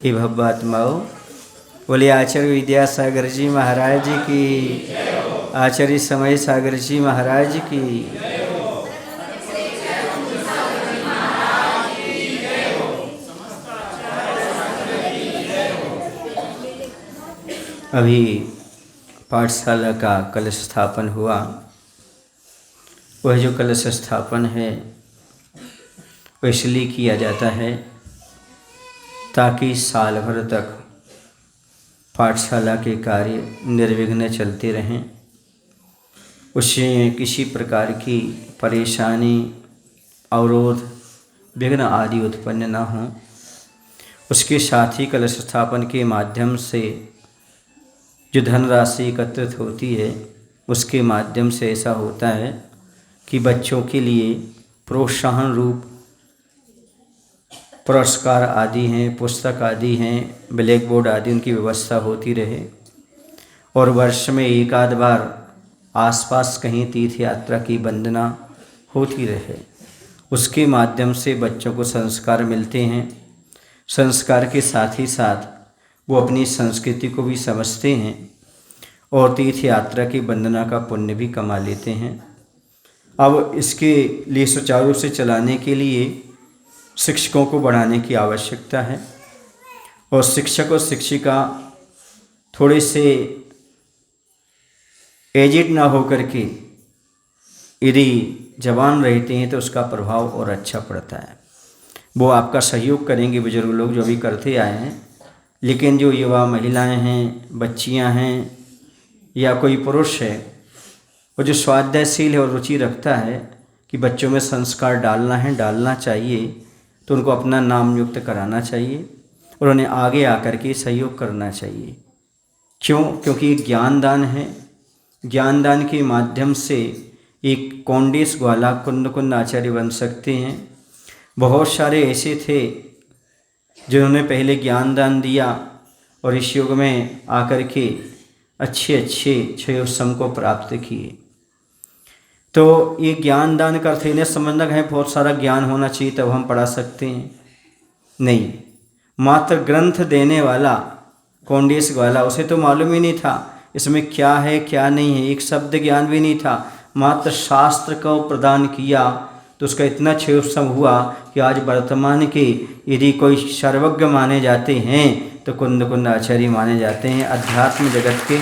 हे भव्यात्माओं, बोले आचार्य विद्यासागर जी महाराज की, आचार्य समय सागर जी महाराज की। अभी पाठशाला का कलश स्थापन हुआ। वह जो कलश स्थापन है वह इसलिए किया जाता है ताकि साल भर तक पाठशाला के कार्य निर्विघ्न चलते रहें, उससे किसी प्रकार की परेशानी, अवरोध, विघ्न आदि उत्पन्न न हों। उसके साथ ही कलश स्थापन के माध्यम से जो धनराशि एकत्रित होती है उसके माध्यम से ऐसा होता है कि बच्चों के लिए प्रोत्साहन रूप पुरस्कार आदि हैं, पुस्तक आदि हैं, ब्लैक बोर्ड आदि उनकी व्यवस्था होती रहे और वर्ष में एक आध बार आसपास कहीं तीर्थ यात्रा की वंदना होती रहे। उसके माध्यम से बच्चों को संस्कार मिलते हैं। संस्कार के साथ ही साथ वो अपनी संस्कृति को भी समझते हैं और तीर्थ यात्रा की वंदना का पुण्य भी कमा लेते हैं। अब इसके लिए सुचारू रूप से चलाने के लिए शिक्षकों को बढ़ाने की आवश्यकता है और शिक्षक और शिक्षिका थोड़े से एजेड ना हो करके यदि जवान रहते हैं तो उसका प्रभाव और अच्छा पड़ता है। वो आपका सहयोग करेंगे, बुजुर्ग लोग जो अभी करते आए हैं, लेकिन जो युवा महिलाएं हैं, बच्चियां हैं या कोई पुरुष है, वो जो स्वाध्यायशील है और रुचि रखता है कि बच्चों में संस्कार डालना चाहिए, तो उनको अपना नाम युक्त कराना चाहिए और उन्हें आगे आकर के सहयोग करना चाहिए। क्यों? क्योंकि ये ज्ञानदान है। ज्ञानदान के माध्यम से एक कौंडेश ग्वाला कुंद आचार्य बन सकते हैं। बहुत सारे ऐसे थे जिन्होंने पहले ज्ञानदान दिया और इस युग में आकर के अच्छे क्षयोत्सम को प्राप्त किए। तो ये ज्ञानदान का अर्थ इन्हें समझना है बहुत सारा ज्ञान होना चाहिए तब हम पढ़ा सकते हैं, नहीं। मात्र ग्रंथ देने वाला कौंडेश वाला, उसे तो मालूम ही नहीं था इसमें क्या है क्या नहीं है, एक शब्द ज्ञान भी नहीं था। मात्र शास्त्र को प्रदान किया तो उसका इतना क्षयोत्सम हुआ कि आज वर्तमान के यदि कोई सर्वज्ञ माने जाते हैं तो कुंद आचार्य माने जाते हैं अध्यात्म जगत के।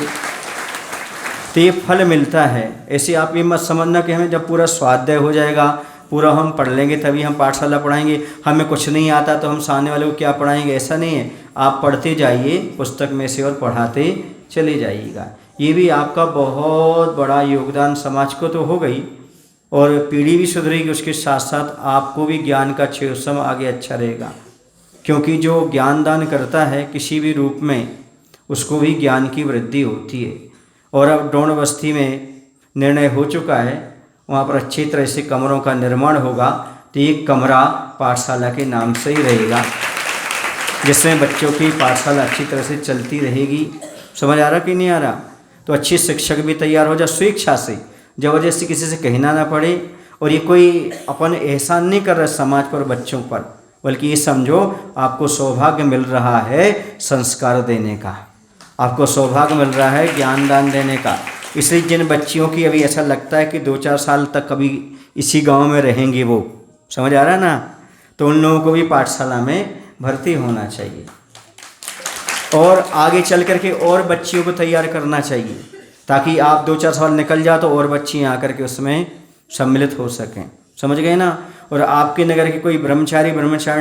तो ये फल मिलता है। ऐसे आप ये मत समझना कि हमें जब पूरा स्वाध्याय हो जाएगा, पूरा हम पढ़ लेंगे तभी हम पाठशाला पढ़ाएंगे, हमें कुछ नहीं आता तो हम सामने वाले को क्या पढ़ाएंगे, ऐसा नहीं है। आप पढ़ते जाइए पुस्तक में से और पढ़ाते चले जाइएगा। ये भी आपका बहुत बड़ा योगदान समाज को तो हो गई और पीढ़ी भी सुधरेगी, उसके साथ साथ आपको भी ज्ञान का क्षयोत्सम आगे अच्छा रहेगा। क्योंकि जो ज्ञानदान करता है किसी भी रूप में उसको भी ज्ञान की वृद्धि होती है। और अब डोंड बस्ती में निर्णय हो चुका है, वहाँ पर अच्छी तरह से कमरों का निर्माण होगा। तो एक कमरा पाठशाला के नाम से ही रहेगा, जिसमें बच्चों की पाठशाला अच्छी तरह से चलती रहेगी। समझ आ रहा कि नहीं आ रहा? तो अच्छे शिक्षक भी तैयार हो जाए स्वेच्छा से, ज़बरदस्ती किसी से कहना ना पड़े। और ये कोई अपन एहसान नहीं कर रहा समाज पर, बच्चों पर, बल्कि ये समझो आपको सौभाग्य मिल रहा है संस्कार देने का, आपको सौभाग्य मिल रहा है ज्ञानदान देने का। इसलिए जिन बच्चियों की अभी ऐसा लगता है कि 2-4 साल तक कभी इसी गांव में रहेंगे, वो समझ आ रहा है ना, तो उन लोगों को भी पाठशाला में भर्ती होना चाहिए और आगे चल करके और बच्चियों को तैयार करना चाहिए ताकि आप 2-4 साल निकल जाओ तो और बच्चियाँ आकर के उसमें सम्मिलित हो सकें। समझ गए ना? और आपके नगर के कोई ब्रह्मचारी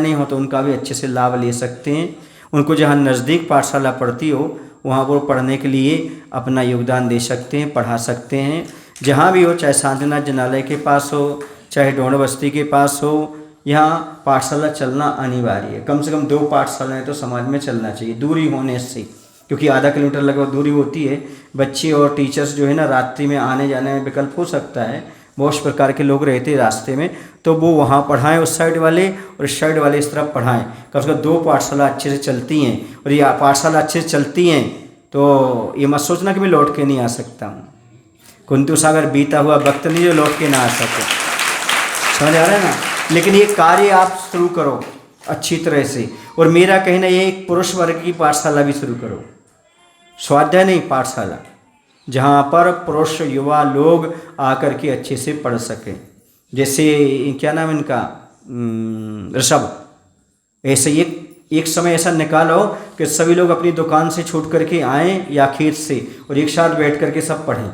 नहीं हो तो उनका भी अच्छे से लाभ ले सकते हैं। उनको जहाँ नज़दीक पाठशाला पढ़ती हो वहाँ वो पढ़ने के लिए अपना योगदान दे सकते हैं, पढ़ा सकते हैं। जहाँ भी हो, चाहे शांतिनाथ जनालय के पास हो, चाहे डोंड बस्ती के पास हो, यहाँ पाठशाला चलना अनिवार्य है। कम से कम 2 पाठशालाएँ तो समाज में चलना चाहिए, दूरी होने से, क्योंकि आधा किलोमीटर लगभग दूरी होती है। बच्चे और टीचर्स जो है ना, रात्रि में आने जाने में विकल्प हो सकता है, बहुत प्रकार के लोग रहते हैं रास्ते में, तो वो वहाँ पढ़ाएं उस साइड वाले और इस साइड वाले इस तरफ पढ़ाएं। कम से कम 2 पाठशाला अच्छे से चलती हैं। और ये पाठशाला अच्छे से चलती हैं तो ये मत सोचना कि मैं लौट के नहीं आ सकता हूँ। कुंतु सागर बीता हुआ वक्त नहीं जो लौट के ना आ सके। समझ आ रहा है ना? लेकिन ये कार्य आप शुरू करो, अच्छी तरह से। और मेरा कहना ये एक पुरुष वर्ग की पाठशाला भी शुरू करो, स्वाध्याय नहीं पाठशाला, जहाँ पर पुरुष युवा लोग आकर के अच्छे से पढ़ सकें। जैसे क्या नाम इनका, ऋषभ, ऐसे एक समय ऐसा निकालो कि सभी लोग अपनी दुकान से छूट करके आएँ या खेत से और एक साथ बैठ करके सब पढ़ें।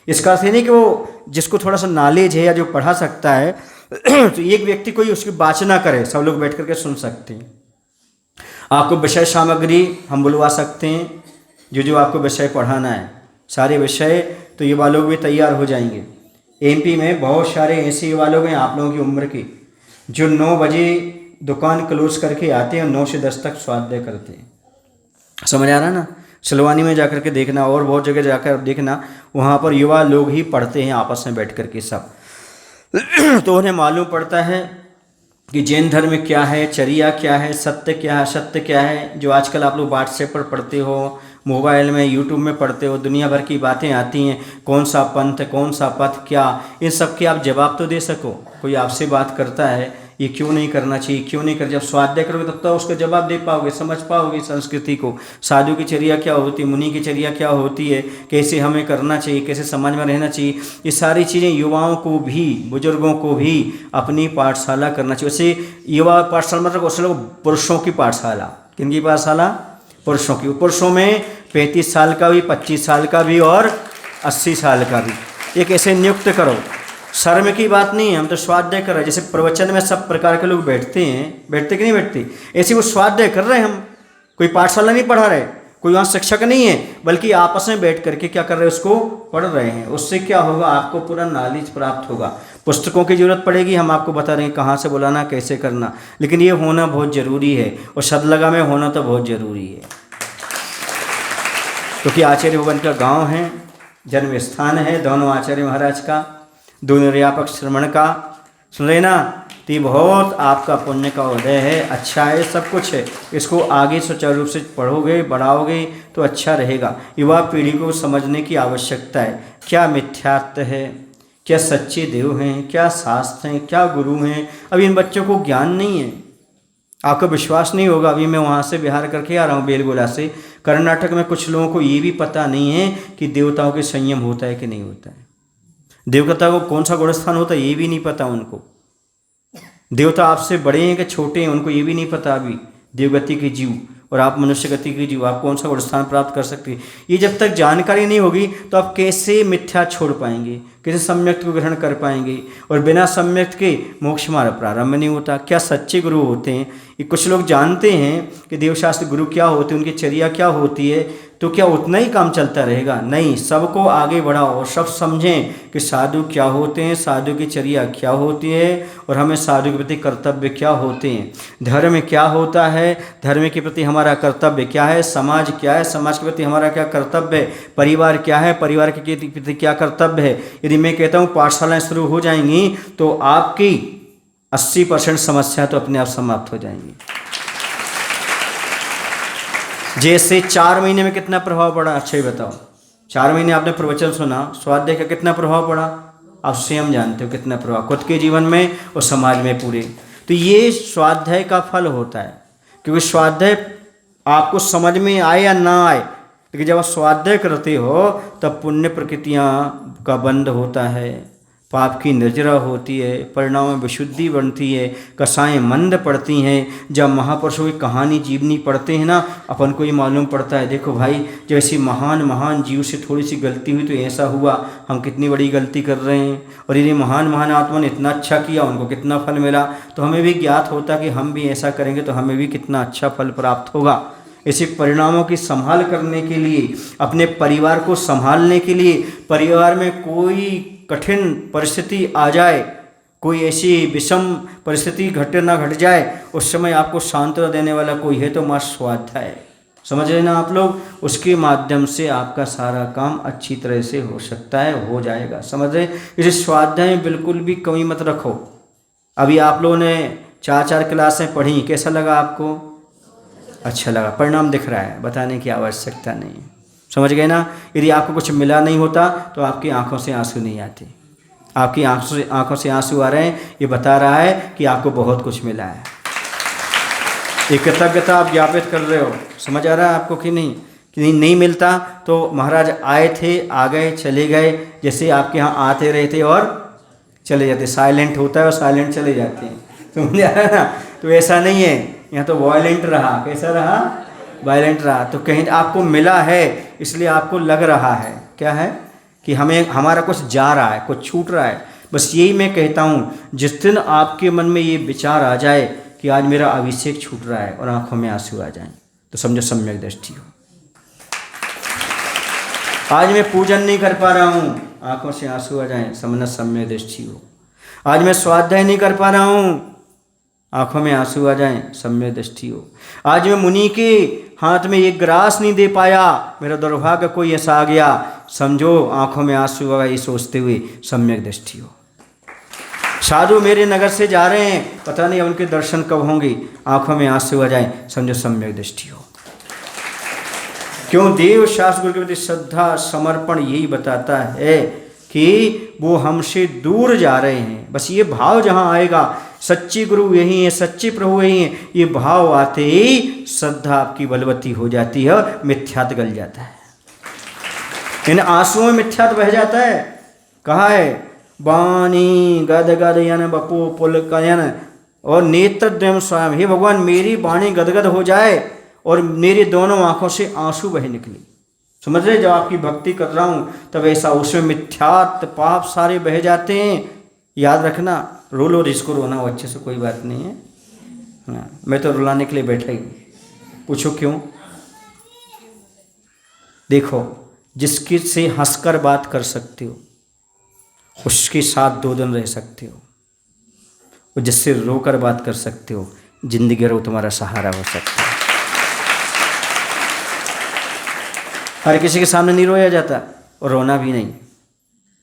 इसका अर्थ नहीं कि वो जिसको थोड़ा सा नॉलेज है या जो पढ़ा सकता है तो एक व्यक्ति कोई उसकी बात ना करे, सब लोग बैठ करके सुन सकते हैं। आपको विषय सामग्री हम बुलवा सकते हैं, जो आपको विषय पढ़ाना है सारे विषय, तो युवा लोग भी तैयार हो जाएंगे। एमपी में बहुत सारे ऐसे युवा लोग हैं आप लोगों की उम्र के, जो 9 बजे दुकान क्लोज करके आते हैं और 9 से 10 तक स्वाध्याय करते हैं। समझ आ रहा है ना? सिलवानी में जाकर के देखना और बहुत जगह जाकर देखना, वहाँ पर युवा लोग ही पढ़ते हैं आपस में बैठ करके सब। तो उन्हें मालूम पड़ता है कि जैन धर्म क्या है, चर्या क्या है, सत्य क्या है, सत्य क्या है। जो आजकल आप लोग व्हाट्सएप पर पढ़ते हो, मोबाइल में यूट्यूब में पढ़ते हो, दुनिया भर की बातें आती हैं, कौन सा पंथ कौन सा पथ क्या, इन सब के आप जवाब तो दे सको। कोई आपसे बात करता है ये क्यों नहीं करना चाहिए, क्यों नहीं कर, जब स्वाध्याय करोगे तब तो उसका जवाब दे पाओगे, समझ पाओगे संस्कृति को, साधु की चर्या क्या होती है, मुनि की चर्या क्या होती है, कैसे हमें करना चाहिए, कैसे समाज में रहना चाहिए। ये सारी चीज़ें युवाओं को भी, बुजुर्गों को भी अपनी पाठशाला करना चाहिए। वैसे युवा पाठशाला मतलब उस लोग पुरुषों की पाठशाला, किनकी पाठशाला? पुरुषों की। पुरुषों में 35 साल का भी, 25 साल का भी और 80 साल का भी एक ऐसे नियुक्त करो। शर्म की बात नहीं है, हम तो स्वाध्याय कर रहे हैं। जैसे प्रवचन में सब प्रकार के लोग बैठते हैं, बैठते कि नहीं बैठते, ऐसे वो स्वाध्याय कर रहे हैं। हम कोई पाठशाला नहीं पढ़ा रहे, कोई वहाँ शिक्षक नहीं है, बल्कि आपस में बैठ करके क्या कर रहे हैं, उसको पढ़ रहे हैं। उससे क्या होगा, आपको पूरा नॉलेज प्राप्त होगा। पुस्तकों की जरूरत पड़ेगी, हम आपको बता रहे हैं कहाँ से बुलाना, कैसे करना, लेकिन ये होना बहुत ज़रूरी है और सदलगा में होना तो बहुत ज़रूरी है। क्योंकि आचार्य भवन का गाँव है, जन्म स्थान है दोनों आचार्य महाराज का, दोनों व्यापक श्रवण का। सुन रहे ना? तो ये बहुत आपका पुण्य का उदय है, अच्छा है, सब कुछ है। इसको आगे सुचारू रूप से पढ़ोगे, बढ़ाओगे तो अच्छा रहेगा। युवा पीढ़ी को समझने की आवश्यकता है, क्या मिथ्यात्व है, क्या सच्चे देव हैं, क्या शास्त्र हैं, क्या गुरु हैं। अभी इन बच्चों को ज्ञान नहीं है, आपको विश्वास नहीं होगा। अभी मैं वहाँ से बिहार करके आ रहा हूँ, बेलगोला से। कर्नाटक में कुछ लोगों को ये भी पता नहीं है कि देवताओं के संयम होता है कि नहीं होता है, देवता को कौन सा गुणस्थान होता है ये भी नहीं पता उनको। देवता आपसे बड़े हैं कि छोटे हैं उनको ये भी नहीं पता। अभी देवगति के जीव और आप मनुष्य गति के जीव, आप कौन सा गुणस्थान प्राप्त कर सकते हैं, ये जब तक जानकारी नहीं होगी तो आप कैसे मिथ्या छोड़ पाएंगे, कैसे सम्यक को ग्रहण कर पाएंगे। और बिना सम्यक के मोक्ष हमारा प्रारंभ नहीं होता। क्या सच्चे गुरु होते हैं, ये कुछ लोग जानते हैं कि देवशास्त्र गुरु क्या होते हैं, उनकी चर्या क्या होती है, तो क्या उतना ही काम चलता रहेगा? नहीं, सबको आगे बढ़ाओ और सब समझें कि साधु क्या होते हैं, साधु की चर्या क्या होती है और हमें साधु के प्रति कर्तव्य क्या होते हैं, धर्म क्या होता है, धर्म के प्रति हमारा कर्तव्य क्या है, समाज क्या है, समाज के प्रति हमारा क्या कर्तव्य है, परिवार क्या है, परिवार के प्रति क्या कर्तव्य है। यदि मैं कहता हूँ पाठशालाएँ शुरू हो जाएंगी तो आपकी 80% समस्या तो अपने आप समाप्त हो जाएंगी। जैसे 4 महीने में कितना प्रभाव पड़ा, अच्छा ही बताओ। 4 महीने आपने प्रवचन सुना, स्वाध्याय का कितना प्रभाव पड़ा, आप स्वयं जानते हो कितना प्रभाव खुद के जीवन में और समाज में पूरे। तो ये स्वाध्याय का फल होता है, क्योंकि स्वाध्याय आपको समझ में आए या ना आए, लेकिन जब आप स्वाध्याय करते हो तब पुण्य प्रकृतियाँ का बंध होता है, पाप की निर्जरा होती है, परिणाम में विशुद्धि बनती है, कसाएँ मंद पड़ती हैं। जब महापुरुषों की कहानी जीवनी पढ़ते हैं ना, अपन को ये मालूम पड़ता है, देखो भाई जब ऐसी महान महान जीव से थोड़ी सी गलती हुई तो ऐसा हुआ, हम कितनी बड़ी गलती कर रहे हैं। और यदि महान महान आत्मा ने इतना अच्छा किया, उनको कितना फल मिला, तो हमें भी ज्ञात होता कि हम भी ऐसा करेंगे तो हमें भी कितना अच्छा फल प्राप्त होगा। ऐसे परिणामों की संभाल करने के लिए, अपने परिवार को संभालने के लिए, परिवार में कोई कठिन परिस्थिति आ जाए, कोई ऐसी विषम परिस्थिति घटना घट जाए, उस समय आपको सांत्वना देने वाला कोई है तो माँ स्वाध्याय है। समझ रहे ना आप लोग? उसके माध्यम से आपका सारा काम अच्छी तरह से हो सकता है, हो जाएगा। समझ रहे? इस स्वाध्याय में बिल्कुल भी कमी मत रखो। अभी आप लोगों ने 4 क्लासें पढ़ी, कैसा लगा आपको? अच्छा लगा, परिणाम दिख रहा है, बताने की आवश्यकता नहीं। समझ गए ना? यदि आपको कुछ मिला नहीं होता तो आपकी आंखों से आंसू नहीं आते। आपकी आंखों से आंसू आ रहे हैं, ये बता रहा है कि आपको बहुत कुछ मिला है। एक कृतज्ञता आप ज्ञापित कर रहे हो। समझ आ रहा है आपको कि नहीं? कि नहीं मिलता तो महाराज आए थे, आ गए, चले गए, जैसे आपके यहाँ आते रहे थे और चले जाते। साइलेंट होता है और साइलेंट चले जाते हैं, समझ आ रहा है ना? तो ऐसा नहीं है, यहाँ तो वायलेंट रहा। कैसा रहा? वायलेंट रहा। तो कहीं आपको मिला है, इसलिए आपको लग रहा है क्या है कि हमें हमारा कुछ जा रहा है, कुछ छूट रहा है। बस यही मैं कहता हूँ, जिस दिन आपके मन में ये विचार आ जाए कि आज मेरा अभिषेक छूट रहा है और आंखों में आंसू आ जाएं, तो समझो सम्यक दृष्टि हो। आज मैं पूजन नहीं कर पा रहा हूँ, आंखों से आंसू आ जाएं, समझना सम्यक दृष्टि हो। आज मैं स्वाध्याय नहीं कर पा रहा हूँ, आंखों में आंसू आ जाएं, सम्यक दृष्टि हो। आज मैं मुनि के हाथ में एक ग्रास नहीं दे पाया, मेरा दुर्भाग्य कोई ऐसा आ गया, समझो आंखों में आंसू आ गए, सोचते हुए सम्यक दृष्टि हो। साधु मेरे नगर से जा रहे हैं, पता नहीं उनके दर्शन कब होंगे, आंखों में आंसू आ जाए, समझो सम्यक दृष्टि हो। क्यों? देव शास्त्र गुरु के प्रति श्रद्धा समर्पण यही बताता है कि वो हमसे दूर जा रहे हैं। बस ये भाव जहाँ आएगा, सच्चे गुरु यही है, सच्चे प्रभु यही है, ये भाव आते ही श्रद्धा आपकी बलवती हो जाती है और मिथ्यात्व गल जाता है। इन आंसुओं में मिथ्यात्व बह जाता है। कहा है? वाणी गदगद यन बपो पुलकयन और नेत्र द्वयम स्वयं। हे भगवान, मेरी वाणी गदगद हो जाए और मेरी दोनों आंखों से आंसू बह निकले। समझ रहे? जब आपकी भक्ति कर रहा हूँ तब ऐसा उसमें मिथ्यात्व पाप सारे बह जाते हैं। याद रखना, रो लो जिसको रोना हो, अच्छे से, कोई बात नहीं है। हाँ, मैं तो रुलाने के लिए बैठा ही। पूछो क्यों? देखो, जिसके से हंसकर बात कर सकते हो उसके साथ 2 दिन रह सकते हो, और जिससे रोकर बात कर सकते हो जिंदगी भर तुम्हारा सहारा हो सकता है। हर किसी के सामने नहीं रोया जाता और रोना भी नहीं।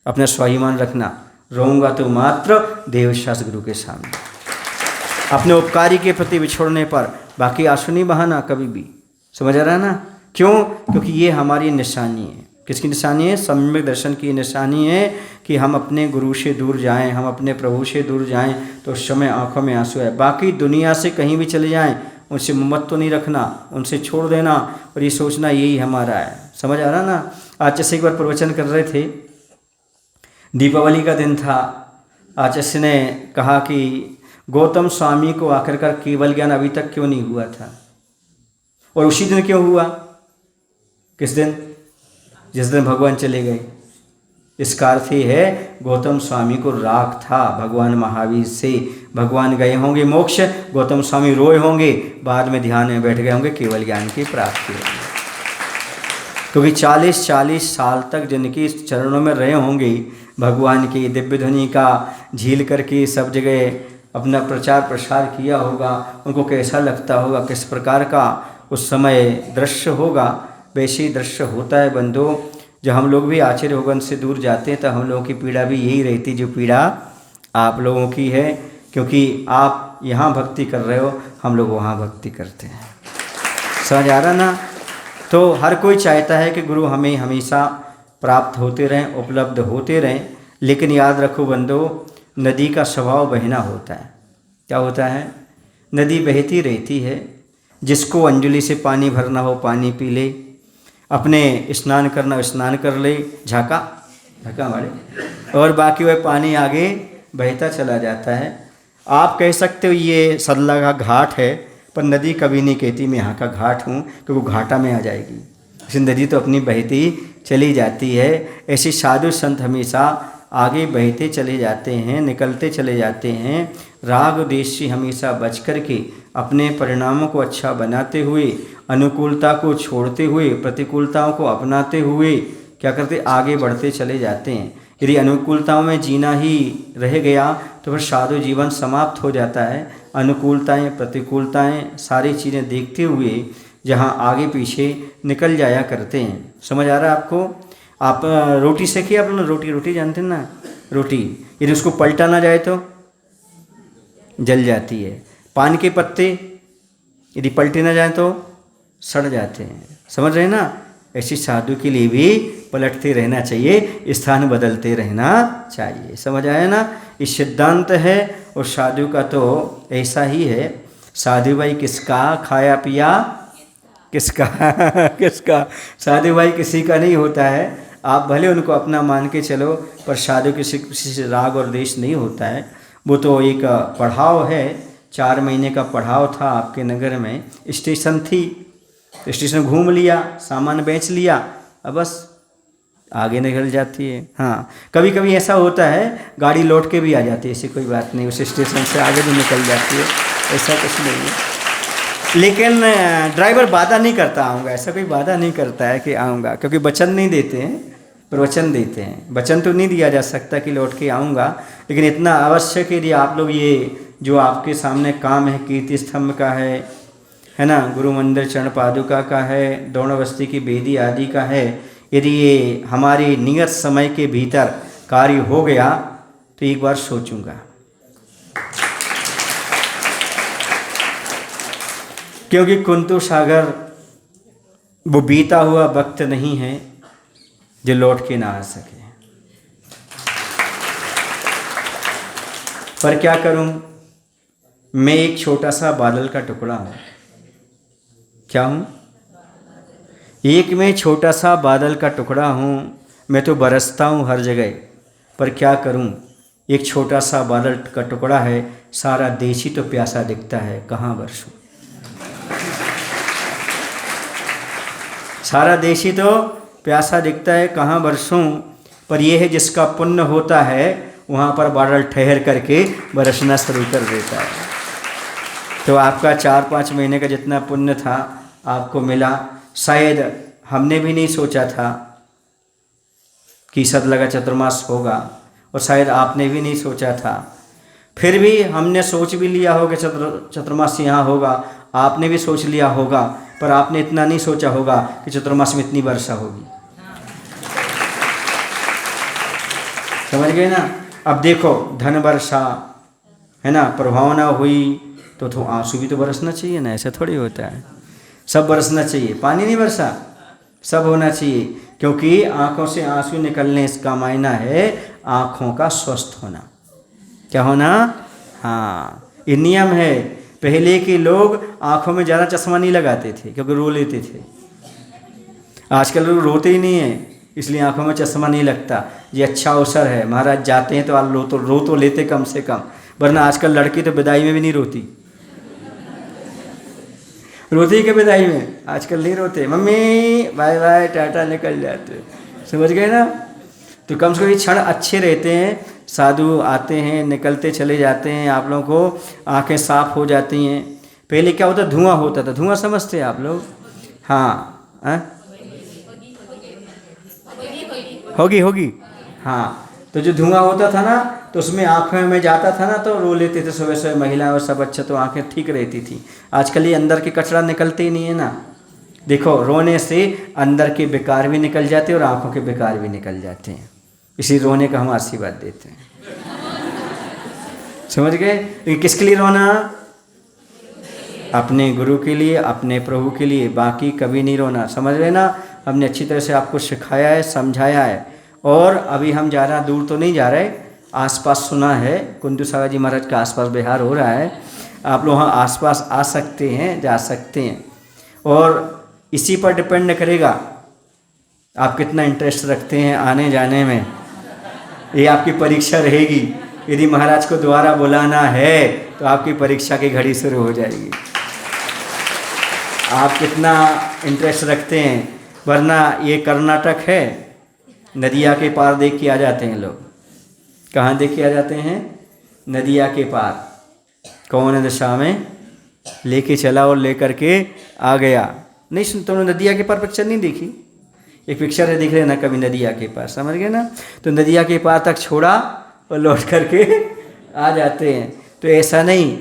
अपना स्वाभिमान रखना, रोऊंगा तो मात्र देवशास्त्र गुरु के सामने, अपने उपकारी के प्रति बिछोड़ने पर, बाकी आंसू नहीं बहाना कभी भी। समझ आ रहा है ना? क्यों? क्योंकि ये हमारी निशानी है। किसकी निशानी है? सम्यक दर्शन की निशानी है कि हम अपने गुरु से दूर जाएं, हम अपने प्रभु से दूर जाएं, तो उस समय आंखों में आंसू है। बाकी दुनिया से कहीं भी चले जाएं, उनसे मत तो नहीं रखना, उनसे छोड़ देना, और ये सोचना यही हमारा है। समझ आ रहा ना? आज जैसे एक बार प्रवचन कर रहे थे, दीपावली का दिन था। आचार्य ने कहा कि गौतम स्वामी को आखिरकार केवल ज्ञान अभी तक क्यों नहीं हुआ था, और उसी दिन क्यों हुआ? किस दिन? जिस दिन भगवान चले गए। इसका अर्थ ये है, गौतम स्वामी को राग था भगवान महावीर से। भगवान गए होंगे मोक्ष, गौतम स्वामी रोए होंगे, बाद में ध्यान में बैठ गए होंगे, केवल ज्ञान की प्राप्ति होगी। क्योंकि 40 साल तक जिनके चरणों में रहे होंगे, भगवान की दिव्य ध्वनि का झील करके सब जगह अपना प्रचार प्रसार किया होगा, उनको कैसा लगता होगा, किस प्रकार का उस समय दृश्य होगा। वैसे ही दृश्य होता है बंधु। जब हम लोग भी आचार्य भगवान से दूर जाते हैं तो हम लोगों की पीड़ा भी यही रहती जो पीड़ा आप लोगों की है, क्योंकि आप यहाँ भक्ति कर रहे हो, हम लोग वहाँ भक्ति करते हैं। समझ आ रहा ना? तो हर कोई चाहता है कि गुरु हमें हमेशा प्राप्त होते रहें, उपलब्ध होते रहें, लेकिन याद रखो बंधु, नदी का स्वभाव बहना होता है। क्या होता है? नदी बहती रहती है, जिसको अंजलि से पानी भरना हो पानी पी ले, अपने स्नान करना स्नान कर ले, झाका मारे, और बाकी वह पानी आगे बहता चला जाता है। आप कह सकते हो ये सल्ला का घाट है, पर नदी कभी नहीं कहती मैं यहाँ का घाट हूँ, क्योंकि वो घाटा में आ जाएगी। इसी नदी तो अपनी बहती चली जाती है। ऐसे साधु संत हमेशा आगे बहते चले जाते हैं, निकलते चले जाते हैं। राग देश से हमेशा बच कर के अपने परिणामों को अच्छा बनाते हुए, अनुकूलता को छोड़ते हुए, प्रतिकूलताओं को अपनाते हुए क्या करते? आगे बढ़ते चले जाते हैं। यदि अनुकूलताओं में जीना ही रह गया तो फिर साधु जीवन समाप्त हो जाता है। अनुकूलताएं, प्रतिकूलताएं, सारी चीज़ें देखते हुए जहाँ आगे पीछे निकल जाया करते हैं। समझ आ रहा है आपको? आप रोटी सेकिए, आप लोग रोटी जानते हैं ना? रोटी यदि उसको पलटा ना जाए तो जल जाती है। पान के पत्ते यदि पलटे ना जाए तो सड़ जाते हैं। समझ रहे हैं ना? ऐसी साधु के लिए भी पलटते रहना चाहिए, स्थान बदलते रहना चाहिए। समझ आया ना? ये सिद्धांत है, और साधु का तो ऐसा ही है। साधु भाई किसका, खाया पिया किसका किसका। साधु भाई किसी का नहीं होता है। आप भले उनको अपना मान के चलो, पर साधु किसी से राग और द्वेष नहीं होता है। वो तो एक पड़ाव है, 4 महीने का पड़ाव था आपके नगर में। स्टेशन थी, स्टेशन घूम लिया, सामान बेच लिया, अब बस आगे निकल जाती है। हाँ, कभी कभी ऐसा होता है गाड़ी लौट के भी आ जाती है, ऐसी कोई बात नहीं, उस स्टेशन से आगे भी निकल जाती है, ऐसा कुछ नहीं है। लेकिन ड्राइवर वादा नहीं करता आऊँगा, ऐसा कोई वादा नहीं करता है कि आऊँगा, क्योंकि वचन नहीं देते हैं, प्रवचन देते हैं। वचन तो नहीं दिया जा सकता कि लौट के आऊँगा, लेकिन इतना आवश्यक है यदि आप लोग ये जो आपके सामने काम है, कीर्ति स्तंभ का है ना, गुरु मंदिर चरण पादुका का है, द्रोणवस्ती की बेदी आदि का है, यदि ये हमारे नियत समय के भीतर कार्य हो गया तो एक बार सोचूंगा। क्योंकि कुंतु सागर वो बीता हुआ वक्त नहीं है जो लौट के ना आ सके। पर क्या करूं, मैं एक छोटा सा बादल का टुकड़ा हूं। क्या हूं? एक मैं छोटा सा बादल का टुकड़ा हूं। मैं तो बरसता हूं हर जगह, पर क्या करूं, एक छोटा सा बादल का टुकड़ा है, सारा देश ही तो प्यासा दिखता है, कहाँ बरसूं। सारा देश ही तो प्यासा दिखता है, कहाँ बरसूं। पर यह है जिसका पुण्य होता है वहाँ पर बादल ठहर करके बरसना शुरू कर देता है। तो आपका 4-5 महीने का जितना पुण्य था आपको मिला। शायद हमने भी नहीं सोचा था कि सतलगा चतुर्मास होगा, और शायद आपने भी नहीं सोचा था। फिर भी हमने सोच भी लिया होगा चतुर्मास यहाँ होगा, आपने भी सोच लिया होगा, पर आपने इतना नहीं सोचा होगा कि चतुर्मास में इतनी वर्षा होगी। समझ गए ना। अब देखो, धन वर्षा है ना, प्रभावना हुई तो आंसू भी तो बरसना चाहिए ना, ऐसा थोड़ी होता है। सब बरसना चाहिए, पानी नहीं बरसा, सब होना चाहिए, क्योंकि आंखों से आंसू निकलने इसका मायना है आंखों का स्वस्थ होना। क्या होना? हाँ, ये नियम है। पहले के लोग आंखों में ज़्यादा चश्मा नहीं लगाते थे क्योंकि रो लेते थे। आजकल लोग रोते ही नहीं हैं, इसलिए आंखों में चश्मा नहीं लगता। ये अच्छा अवसर है, महाराज जाते हैं तो आप रो तो लेते कम से कम, वरना आजकल लड़की तो विदाई में भी नहीं रोती। रोती के विदाई में आजकल नहीं रोते, मम्मी बाय बाय टाटा निकल जाते। समझ गए ना। तो कम से कम ये क्षण अच्छे रहते हैं, साधु आते हैं निकलते चले जाते हैं, आप लोगों को आंखें साफ हो जाती हैं। पहले क्या होता, धुआं होता था, धुआं समझते हैं आप लोग? हाँ, होगी हाँ। तो जो धुआं होता था ना, तो उसमें आँखों में जाता था ना, तो रो लेते थे सुबह सुबह महिलाएं और सब। अच्छा, तो आंखें ठीक रहती थी। आजकल ये अंदर के कचरा निकलते ही नहीं है ना। देखो, रोने से अंदर के बेकार भी निकल जाते हैं और आंखों के बेकार भी निकल जाते हैं, इसी रोने का हम आशीर्वाद देते हैं। समझ गए? किसके लिए रोना? अपने गुरु के लिए, अपने प्रभु के लिए, बाकी कभी नहीं रोना। समझ रहे ना। हमने अच्छी तरह से आपको सिखाया है, समझाया है। और अभी हम ज़्यादा दूर तो नहीं जा रहे, आसपास सुना है कुंतु सागर जी महाराज का आसपास बिहार हो रहा है। आप लोग वहाँ आसपास आ सकते हैं, जा सकते हैं, और इसी पर डिपेंड करेगा आप कितना इंटरेस्ट रखते हैं आने जाने में। ये आपकी परीक्षा रहेगी। यदि महाराज को दोबारा बुलाना है तो आपकी परीक्षा की घड़ी शुरू हो जाएगी, आप कितना इंटरेस्ट रखते हैं। वरना ये कर्नाटक है, नदिया के पार देख के आ जाते हैं लोग। कहाँ देख के आ जाते हैं? नदिया के पार। कौन दिशा में लेके चला और लेकर के आ गया। नहीं सुन, तुमने नदिया के पार पिक्चर नहीं देखी? एक पिक्चर है, देख लेना कभी, नदिया के पार। समझ गए ना। तो नदिया के पार तक छोड़ा और लौट करके आ जाते हैं। तो ऐसा नहीं।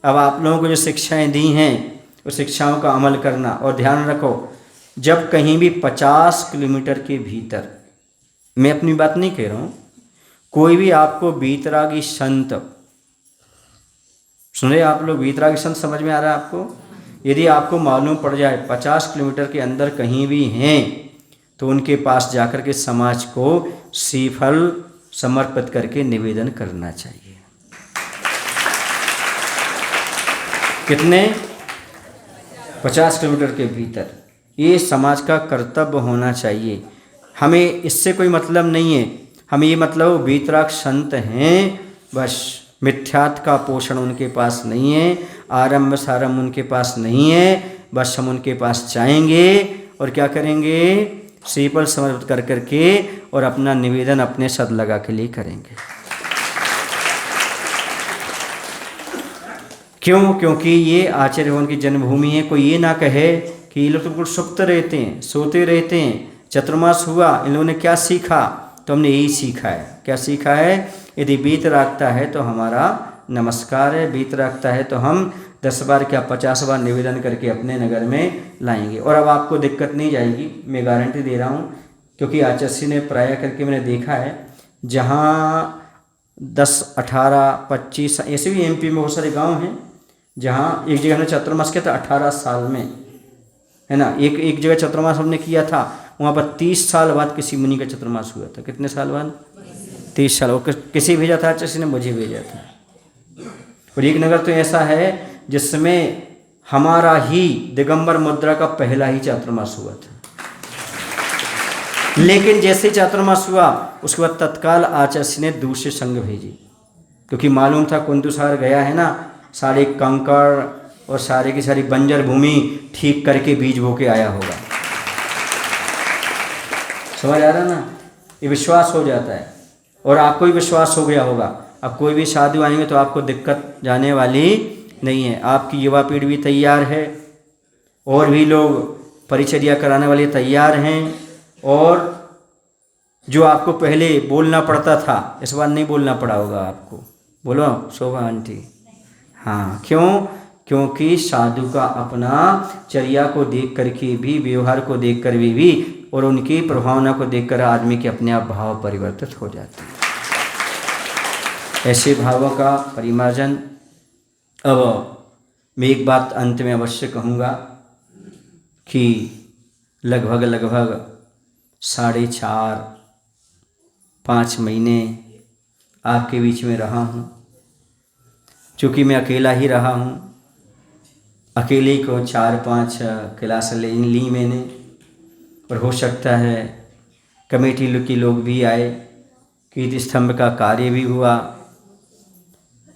अब आप लोगों को जो शिक्षाएं दी हैं उस शिक्षाओं का अमल करना। और ध्यान रखो, जब कहीं भी 50 किलोमीटर के भीतर, मैं अपनी बात नहीं कह रहा हूँ, कोई भी आपको वीतरागी संत, सुन रहे आप लोग, वीतरागी संत समझ में आ रहा है आपको? यदि आपको मालूम पड़ जाए 50 किलोमीटर के अंदर कहीं भी हैं, तो उनके पास जाकर के समाज को श्रीफल समर्पित करके निवेदन करना चाहिए। कितने? 50 किलोमीटर के भीतर। ये समाज का कर्तव्य होना चाहिए। हमें इससे कोई मतलब नहीं है, हमें ये मतलब वीतराग संत हैं बस, मिथ्यात्व का पोषण उनके पास नहीं है, आरंभ सारंभ उनके पास नहीं है, बस हम उनके पास जाएंगे और क्या करेंगे? श्रीफल समर्पित कर करके और अपना निवेदन अपने सद लगा के लिए करेंगे। क्यों? क्योंकि ये आचार्य भगवान की जन्मभूमि है। कोई ये ना कहे कि ये लोग तो बिल्कुल सुप्त रहते हैं, सोते रहते हैं, चतुर्मास हुआ, इन लोगों ने क्या सीखा? तो हमने यही सीखा है। क्या सीखा है? यदि बीत रखता है तो हमारा नमस्कार है, बीत रखता है तो हम 10 बार क्या 50 बार निवेदन करके अपने नगर में लाएंगे। और अब आपको दिक्कत नहीं जाएगी, मैं गारंटी दे रहा हूँ, क्योंकि आचार्य ने प्राय करके मैंने देखा है, जहाँ 10, 18, 25 ऐसे भी MP में बहुत सारे गांव हैं जहाँ एक जगह हमने चतुर्मास किया था 18 साल में, है ना। एक जगह चतुर्मास हमने किया था, वहाँ पर 30 साल बाद किसी मुनि का चतुर्मास हुआ था। कितने साल बाद? 30 साल। और किसी भेजा था? किसी ने मुझे भेजा था। और एक नगर तो ऐसा है जिसमें हमारा ही दिगंबर मुद्रा का पहला ही चातुर्मास हुआ था। लेकिन जैसे चातुर्मास हुआ उसके बाद तत्काल आचार्य ने दूसरे संघ भेजी, क्योंकि मालूम था कुंतुसार गया है ना, सारे कंकड़ और सारे की सारी बंजर भूमि ठीक करके बीज बो के आया होगा। समझ आ रहा ना? ये विश्वास हो जाता है और आपको भी विश्वास हो गया होगा। अब कोई भी साधु आएंगे तो आपको दिक्कत जाने वाली नहीं है। आपकी युवा पीढ़ी भी तैयार है और भी लोग परिचर्या कराने वाले तैयार हैं। और जो आपको पहले बोलना पड़ता था इस बार नहीं बोलना पड़ा होगा आपको। बोलो शोभा आंटी। हाँ, क्यों? क्योंकि साधु का अपना चर्या को देख करके भी, व्यवहार को देख कर भी और उनकी प्रभावना को देखकर आदमी के अपने आप भाव परिवर्तित हो जाते हैं। ऐसे भावों का परिमार्जन। अब मैं एक बात अंत में अवश्य कहूँगा कि लगभग 4.5-5 महीने आपके बीच में रहा हूँ। चूँकि मैं अकेला ही रहा हूँ, अकेले को 4-5 क्लास ली मैंने। और हो सकता है कमेटी के लोग भी आए, कीर्ति स्तंभ का कार्य भी हुआ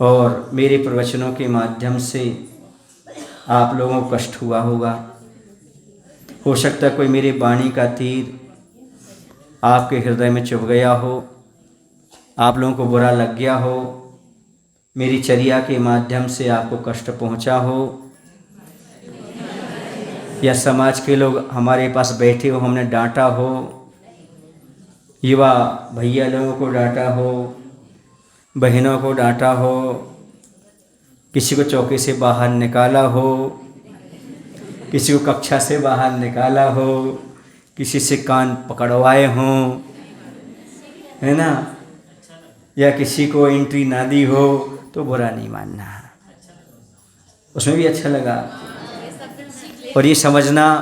और मेरे प्रवचनों के माध्यम से आप लोगों को कष्ट हुआ होगा। हो सकता है कोई मेरे वाणी का तीर आपके हृदय में चुभ गया हो, आप लोगों को बुरा लग गया हो, मेरी चर्या के माध्यम से आपको कष्ट पहुंचा हो, या समाज के लोग हमारे पास बैठे हो हमने डांटा हो, युवा भैया लोगों को डांटा हो, बहनों को डांटा हो, किसी को चौके से बाहर निकाला हो, किसी को कक्षा से बाहर निकाला हो, किसी से कान पकड़वाए हों, है ना, या किसी को एंट्री ना दी हो, तो बुरा नहीं मानना, उसमें भी अच्छा लगा। और ये समझना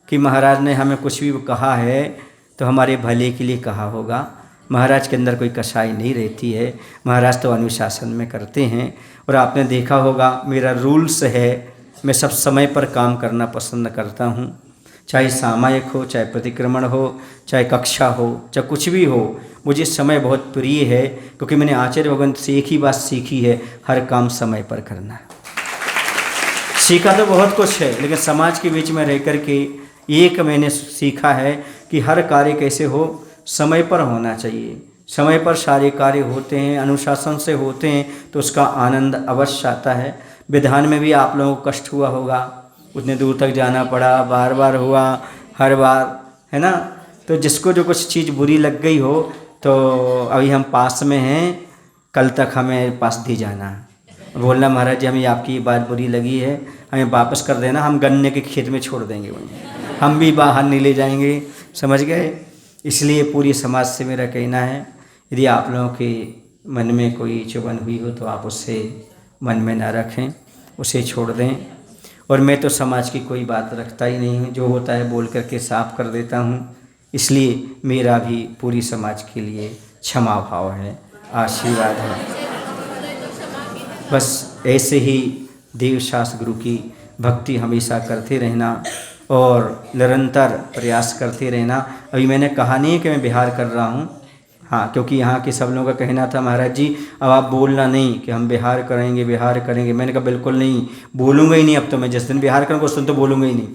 कि महाराज ने हमें कुछ भी कहा है तो हमारे भले के लिए कहा होगा। महाराज के अंदर कोई कसाई नहीं रहती है, महाराज तो अनुशासन में करते हैं। और आपने देखा होगा मेरा रूल्स है, मैं सब समय पर काम करना पसंद करता हूँ, चाहे सामायिक हो, चाहे प्रतिक्रमण हो, चाहे कक्षा हो, चाहे कुछ भी हो, मुझे समय बहुत प्रिय है। क्योंकि मैंने आचार्य भगवान से एक ही बात सीखी है, हर काम समय पर करना। सीखा तो बहुत कुछ है, लेकिन समाज के बीच में रह कर के एक मैंने सीखा है कि हर कार्य कैसे हो, समय पर होना चाहिए। समय पर सारे कार्य होते हैं, अनुशासन से होते हैं, तो उसका आनंद अवश्य आता है। विधान में भी आप लोगों को कष्ट हुआ होगा, उतने दूर तक जाना पड़ा, बार बार हुआ, हर बार, है ना। तो जिसको जो कुछ चीज़ बुरी लग गई हो, तो अभी हम पास में हैं, कल तक हमें पास दी जाना, बोलना महाराज जी हमें आपकी बात बुरी लगी है, हमें वापस कर देना, हम गन्ने के खेत में छोड़ देंगे उन्हें, हम भी बाहर नहीं ले जाएंगे। समझ गए? इसलिए पूरी समाज से मेरा कहना है, यदि आप लोगों के मन में कोई चुभन हुई हो तो आप उससे मन में ना रखें, उसे छोड़ दें। और मैं तो समाज की कोई बात रखता ही नहीं हूँ, जो होता है बोल करके साफ कर देता हूँ। इसलिए मेरा भी पूरी समाज के लिए क्षमा भाव है, आशीर्वाद है। बस ऐसे ही देव शास्त्र गुरु की भक्ति हमेशा करते रहना और निरंतर प्रयास करते रहना। अभी मैंने कहा नहीं कि मैं बिहार कर रहा हूँ, हाँ, क्योंकि यहाँ के सब लोगों का कहना था महाराज जी अब आप बोलना नहीं कि हम बिहार करेंगे बिहार करेंगे। मैंने कहा बिल्कुल नहीं, बोलूँगा ही नहीं। अब तो मैं जिस दिन बिहार करूँगा उस दिन तो बोलूँगा ही नहीं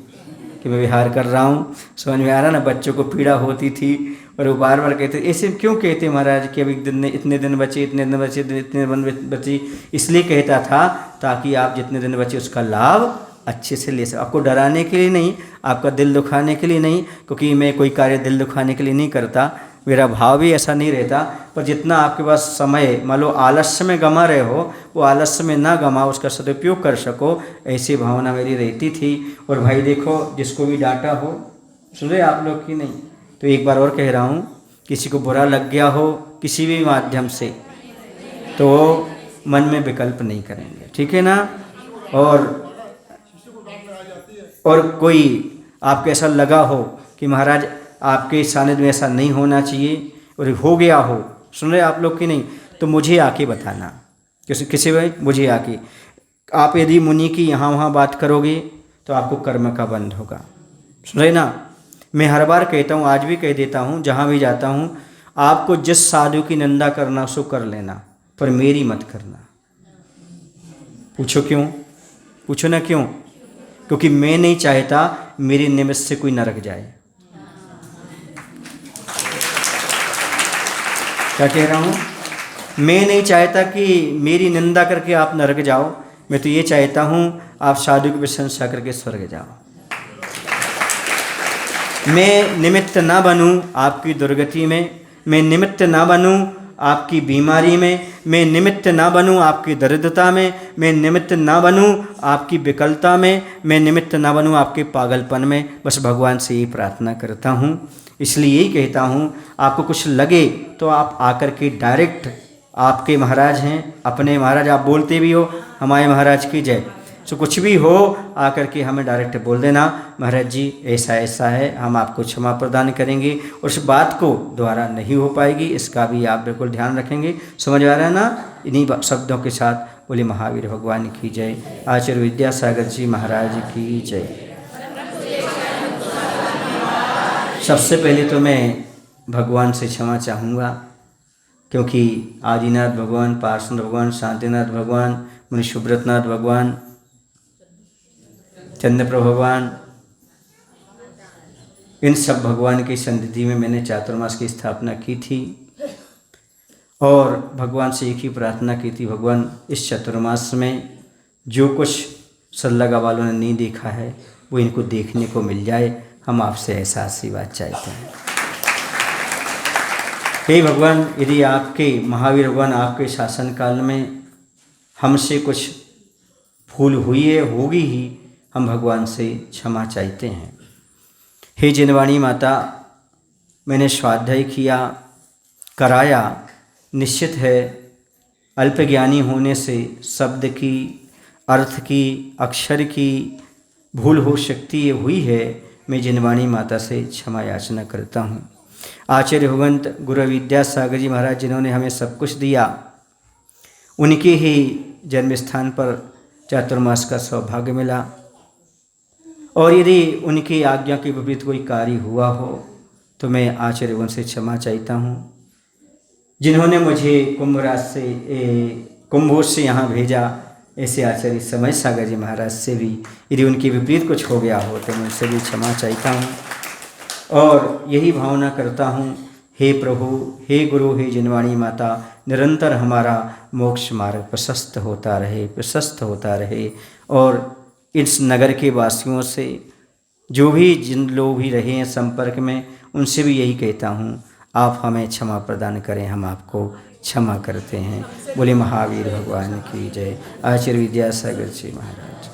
कि मैं बिहार कर रहा हूँ। समझ में आ रहा ना, बच्चों को पीड़ा होती थी और वो बार बार कहते ऐसे क्यों कहते महाराज कि अभी दिन इतने दिन बचे इतने दिन बचे इतने दिन बचे। इसलिए कहता था ताकि आप जितने दिन बचे उसका लाभ अच्छे से ले सकें। आपको डराने के लिए नहीं, आपका दिल दुखाने के लिए नहीं, क्योंकि मैं कोई कार्य दिल दुखाने के लिए नहीं करता, मेरा भाव भी ऐसा नहीं रहता। पर जितना आपके पास समय मान लो आलस्य में गंवा रहे हो, वो आलस्य में ना गंवा, उसका सदुपयोग कर सको, ऐसी भावना मेरी रहती थी। और भाई देखो, जिसको भी डांटा हो, सुन रहे आप लोग की नहीं, तो एक बार और कह रहा हूँ, किसी को बुरा लग गया हो किसी भी माध्यम से तो मन में विकल्प नहीं करेंगे, ठीक है ना। और कोई आपको ऐसा लगा हो कि महाराज आपके सानिध्य में ऐसा नहीं होना चाहिए और हो गया हो, सुन रहे आप लोग की नहीं, तो मुझे आके बताना, किसी भाई मुझे आके। आप यदि मुनि की यहाँ वहाँ बात करोगे तो आपको कर्म का बंध होगा, सुन रहे ना। मैं हर बार कहता हूँ, आज भी कह देता हूँ, जहाँ भी जाता हूँ, आपको जिस साधु की निंदा करना सो कर लेना, पर मेरी मत करना। पूछो क्यों? पूछो ना क्यों? क्योंकि मैं नहीं चाहता मेरे निमित्त से कोई नरक जाए। क्या कह रहा हूँ? मैं नहीं चाहता कि मेरी निंदा करके आप नरक जाओ, मैं तो ये चाहता हूँ आप साधु की प्रशंसा करके स्वर्ग जाओ। मैं निमित्त ना बनूं आपकी दुर्गति में, मैं निमित्त ना बनूं आपकी बीमारी में, मैं निमित्त ना बनूं आपकी दरिद्रता में, मैं निमित्त ना बनूं आपकी विकलता में, मैं निमित्त ना बनूं आपके पागलपन में। बस भगवान से यही प्रार्थना करता हूँ। इसलिए यही कहता हूँ, आपको कुछ लगे तो आप आकर के डायरेक्ट, आपके महाराज हैं, अपने महाराज, आप बोलते भी हो हमारे महाराज की जय, तो कुछ भी हो आकर के हमें डायरेक्ट बोल देना, महाराज जी ऐसा ऐसा है, हम आपको क्षमा प्रदान करेंगे। उस बात को दोबारा नहीं हो पाएगी, इसका भी आप बिल्कुल ध्यान रखेंगे। समझ आ रहा है ना? इन्हीं शब्दों के साथ बोले महावीर भगवान की जय, आचार्य विद्यासागर जी महाराज की जय। सबसे पहले तो मैं भगवान से क्षमा चाहूँगा, क्योंकि आदिनाथ भगवान, पार्श्वनाथ भगवान, शांतिनाथ भगवान, मुनि सुब्रतनाथ भगवान, चंद्रप्रभ भगवान, इन सब भगवान की सन्निधि में मैंने चातुर्मास की स्थापना की थी और भगवान से एक ही प्रार्थना की थी, भगवान इस चातुर्मास में जो कुछ सल्लगा वालों ने नहीं देखा है वो इनको देखने को मिल जाए। हम आपसे ऐसा आशीर्वाद चाहते हैं। हे भगवान, यदि आपके महावीर भगवान आपके शासन काल में हमसे कुछ भूल हुई है, होगी ही, हम भगवान से क्षमा चाहते हैं। हे जिनवाणी माता, मैंने स्वाध्याय किया, कराया, निश्चित है अल्पज्ञानी होने से शब्द की, अर्थ की, अक्षर की भूल हो सकती है, हुई है। मैं जिनवाणी माता से क्षमा याचना करता हूँ। आचार्य भगवंत गुरु विद्यासागर जी महाराज, जिन्होंने हमें सब कुछ दिया, उनके ही जन्म स्थान पर चातुर्मास का सौभाग्य मिला, और यदि उनकी आज्ञा के विपरीत कोई कार्य हुआ हो तो मैं आचार्य उनसे क्षमा चाहता हूँ। जिन्होंने मुझे कुंभोज से यहाँ भेजा, ऐसे आचार्य समय सागर जी महाराज से भी यदि उनके विपरीत कुछ हो गया हो तो मैं उनसे भी क्षमा चाहता हूँ। और यही भावना करता हूँ, हे प्रभु, हे गुरु, हे जिनवाणी माता, निरंतर हमारा मोक्ष मार्ग प्रशस्त होता रहे, प्रशस्त होता रहे। और इस नगर के वासियों से जो भी जिन लोग भी रहे हैं संपर्क में, उनसे भी यही कहता हूँ, आप हमें क्षमा प्रदान करें, हम आपको क्षमा करते हैं। बोले महावीर भगवान की जय। आचार्य विद्यासागर जी महाराज।